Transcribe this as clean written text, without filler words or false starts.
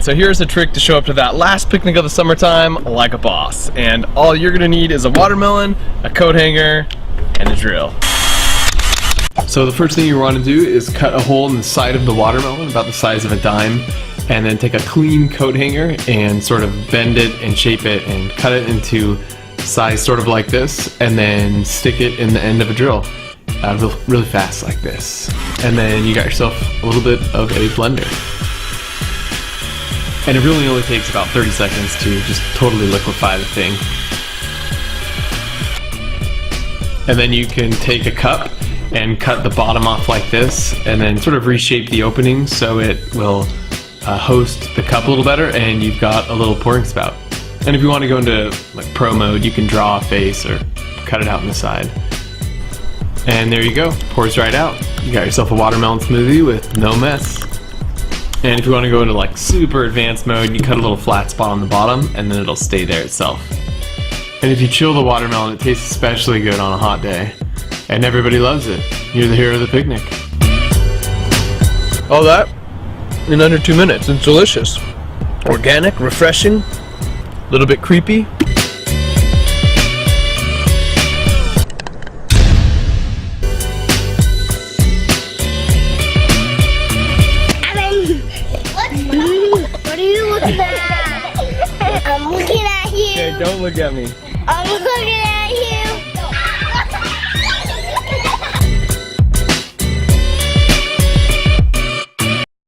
So here's a trick to show up to that last picnic of the summertime like a boss. And all you're gonna need is a watermelon, a coat hanger, and a drill. So the first thing you want to do is cut a hole in the side of the watermelon about the size of a dime, and then take a clean coat hanger and sort of bend it and shape it and cut it into size sort of like this, and then stick it in the end of a drill really fast like this. And then you got yourself a little bit of a blender. And it really only takes about 30 seconds to just totally liquefy the thing. And then you can take a cup and cut the bottom off like this, and then sort of reshape the opening so it will host the cup a little better, and you've got a little pouring spout. And if you want to go into like pro mode, you can draw a face or cut it out on the side. And there you go, pours right out. You got yourself a watermelon smoothie with no mess. And if you want to go into like super advanced mode, you cut a little flat spot on the bottom, and then it'll stay there itself. And if you chill the watermelon, it tastes especially good on a hot day. And everybody loves it. You're the hero of the picnic. All that in under 2 minutes. It's delicious. Organic, refreshing, a little bit creepy. What are you looking at? I'm looking at you. Okay, don't look at me. I'm looking at you.